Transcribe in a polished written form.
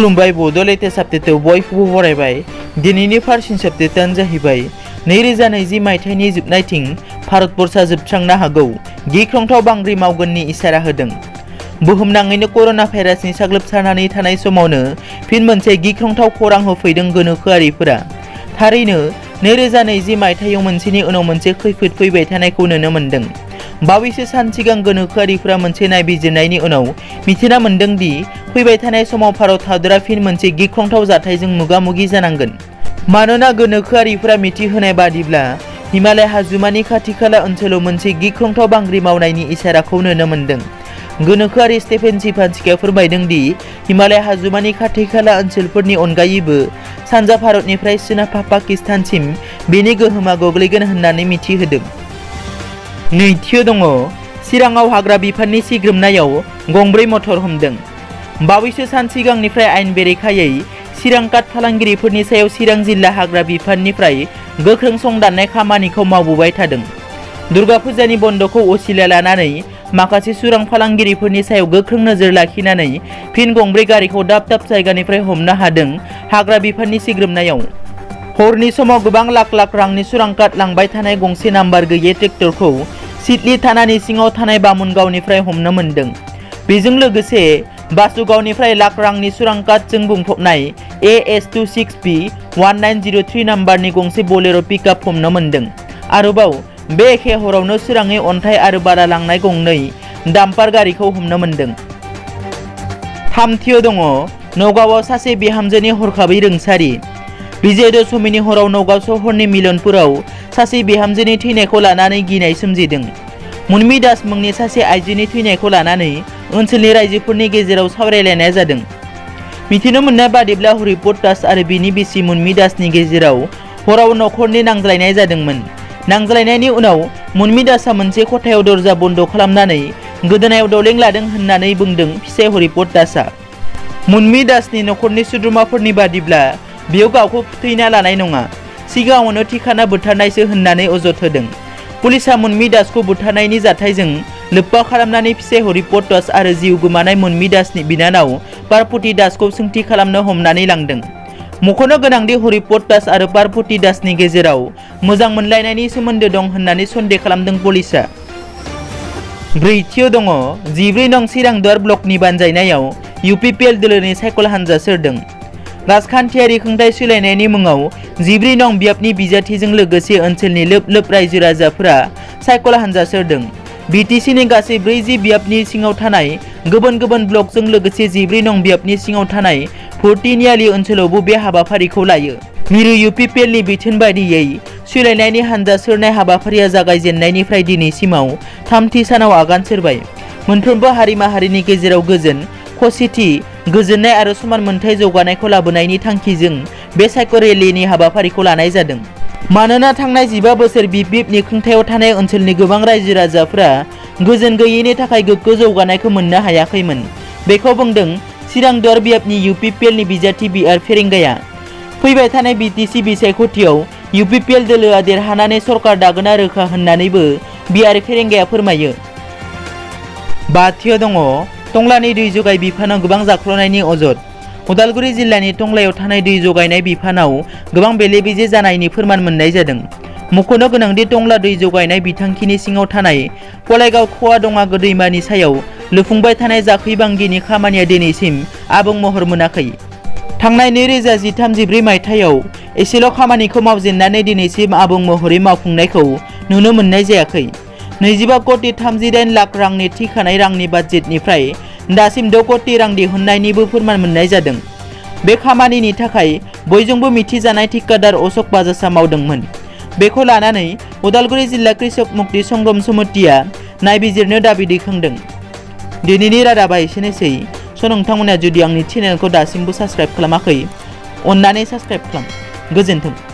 खुलुमबाय बड' लेटेस्ट आपडेटआव बयखौबो बरायबाय। दिनैनि फार्स्ट आपडेटआनो जाहैबाय 2020 मायथाइनि जोबनायथिं भारतबर्षआ जोबस्रांनो हागौ, गिख्रंथाव बांग्रि मावगोननि इसारा होदों। बुहुमनाङैनो कर'ना भाइरासनि साग्लोबसारनानै थानाय समावनो फिन मोनसे गिख्रंथाव खौरां होफैदों गोनोखोआरिफोरा। थारैनो 2020 मायथाइयाव मोनसेनि उनाव मोनसे खैफोद फैबाय थानायखौ नुनो मोन्दों। बावैसो सान सिगां गोनोखोआरिफोरा मोनसे नायबिजिरनायनि उनाव मिथिना मोन्दों दि फैबाय थानाय समाव भारत हादरा फिन मोनसे गिख्रंथाव जाथायजों मोगा-मोगि जानांगोन। मानोना गोनोखोआरिफोरा मिथिहोनाय बादिब्ला हिमालय हाजोमानि खाथि-खाला ओनसोलाव मोनसे गिख्रंथाव बांग्रि मावनायनि इसाराखौ नुनो मोन्दों। गोनोखोआरि स्टेफेन शिभानस्किआ फोरमायदों दि हिमालय हाजोमानि खाथि-खाला ओनसोलफोरनि अनगायैबो सानजा भारतनिफ्राय सोनाब पाकिस्तानसिम बेनि गोहोमा गोग्लैगोन होननानै मिथिहोदों। नैथियाव दङ चिराङाव हाग्रा बिफाननि सिग्रोमनायाव गंब्रै मटर हमदों। बावैसो सान सिगांनिफ्राय आयेन बेरेखायै चिरां काट फालांगिरिफोरनि सायाव चिरां जिल्ला हाग्रा बिफाननिफ्राय गोख्रों सं दाननाय खामानिखौ मावबोबाय थादों। दुर्गा फुजानि बन्द'खौ असिला लानानै माखासे सुरां फालांगिरिफोरनि सायाव गोख्रों नोजोर लाखिनानै फिन गंब्रै गारिखौ दाब दाब जायगानिफ्राय हमनो हादों। हाग्रा बिफाननि सिग्रोमनायाव हरनि समाव गोबां लाख लाख रांनि सुरां काट लांबाय थानाय गंसे नाम्बार गैयै ट्रेक्टरखौ सिडली थानानि सिङाव थानाय बामुनगावनिफ्राय हमनो मोन्दों। बेजों लोगोसे बासुगावनिफ्राय लाख रांनि सुरां काटजों बुंफबनाय AS26B1903 नाम्बारनि गंसे बोलेर' पिकआप हमनो मोन्दों। आरोबाव बे एखे हरावनो सोराङै अन्थाइ आरो बाला लांनाय गंनै डाम्पार गारिखौ हमनो मोन्दों। थामथियाव दङ नगावआव सासे बिहामजोनि हरखाबै रुंसारि। विजय दशमीनि हराव नगाव सहरनि मिलनपुराव सासे बिहामजोनि थैनायखौ लानानै गिनाय सोमजिदों। मुनमि दास मुंनि सासे आइजोनि थैनायखौ लानानै ओनसोलनि रायजोफोरनि गेजेराव सावरायलायनाय जादों। मिथिनो मोननाय बादिब्ला हरिप्रद दास आरो बिनि बिसि मुनमि दासनि गेजेराव हराव नखरनि नांज्लायनाय जादोंमोन। नांज्लायनायनि उनाव मुनमि दासआ मोनसे खथायाव दरजा बन्द खालामनानै गोदोनायाव दलें लादों होननानै बुंदों फिसाय हरिप्रद दासआ। मुनमि दासनि नखरनि सोद्रोमाफोरनि बादिब्ला बेयो गावखौ फोथैना लानाय नङा, सिगाङावनो थिखाना बुथारनायसो होननानै अजद होदों। पुलिसआ मुनमि दासखौ बुथारनायनि जाथायजों लोब्बा खालामनानै फिसाय हरिप्रद दास आरो जिउ गोमानाय मुनमि दासनि बिनानाव पार्बती दासखौ सोंथि खालामनो हमनानै लांदों। मख'नो गोनांदि हरिप्रद दास आरो पार्बती दासनि गेजेराव मोजां मोनलायनायनि सोमोन्दो दं होननानै सन्देह खालामदों पुलिसआ। ब्रैथियाव दङ 14 नं चिरांदुवार ब्लकनि बानजायनायाव UPPL दोलोनि सायखल हान्जा सोरदों। राजखान्थियारि खुंथाय सोलायनायनि मुङाव 14 नं बियाबनि बिजाथिजों लोगोसे ओनसोलनि लोब लोब रायजो राजाफोरा सायखल हान्जा सोरदों। BTCनि गासै 40 बियाबनि सिङाव थानाय गुबुन गुबुन ब्लकजों लोगोसे 14 नं बियाबनि सिङाव थानाय भुरतिनियालि ओनसोलावबो बे हाबाफारिखौ लायो। मिरु UPPLनि बिथोन बायदियै सोलायनायनि हान्जा सोरनाय हाबाफारिया जागायजेननायनिफ्राय दिनैसिमाव थामथि सानाव आगान सुरबाय। मोनफ्रोमबो हारि माहारिनि गेजेराव गोजोन, खौसेथि, गोजोननाय आरो समान मोनथाय जौगानायखौ लाबोनायनि थांखिजों बे सायख' रेलीनि हाबाफारिखौ लानाय जादों। मानोना थांनाय 15 बोसोर बिब्बिबनि खुंथायाव थानाय ओनसोलनि गोबां रायजो राजाफोरा गोजोन गैयैनि थाखाय गोग्गो जौगानायखौ मोननो हायाखैमोन। बेखौ बुंदों चिरांदुवार बियाबनि UPPLनि बिजाथि BR फेरेंगाया। फैबाय थानाय BTC बिसायख'थियाव UPPL दोलोआ देरहानानै सरकार दागोना रोखा होननानैबो BR फेरेंगाया फोरमायो। बाथियाव दङ टंलानि दै जगाय बिफानाव गोबां जाख्ल'नायनि अजद। उदालगुरि जिल्लानि टंलायाव थानाय दै जगायनाय बिफानाव गोबां बेले-बेजे जानायनि फोरमान मोननाय जादों। मख'नो गोनांदि टंला दै जगायनाय बिथांखिनि सिङाव थानाय कलायगाव ख'वा दङागो दैमानि सायाव लुफुंबाय थानाय जाखैबांगिनि खामानिया दिनैसिम आबुं महर मोनाखै। थांनाय 2013-14 मायथाइयाव एसेल' खामानिखौ मावजेननानै दिनैसिम आबुं महरै मावफुंनायखौ नुनो मोननाय जायाखै। 25 कोटी 38 लाख रांनि थिखानाय रांनि बाजेटनिफ्राय दासिम 6 कोटी रां दिहुननायनिबो फोरमान मोननाय जादों। बे खामानिनि थाखाय बयजोंबो मिथिजानाय ठिकादार अशक बाजाजआ मावदोंमोन। बेखौ लानानै उदालगुरि जिल्ला कृषक मुक्ति संग्राम समितिया नायबिजिरनो दाबि दैखांदों। दिनैनि रादाबा एसेनोसै। नोंथांमोना जुदि आंनि चेनेलखौ दासिमबो साबस्क्राइब खालामाखै, अन्नानै साबस्क्राइब खालाम। गोजोन्थों।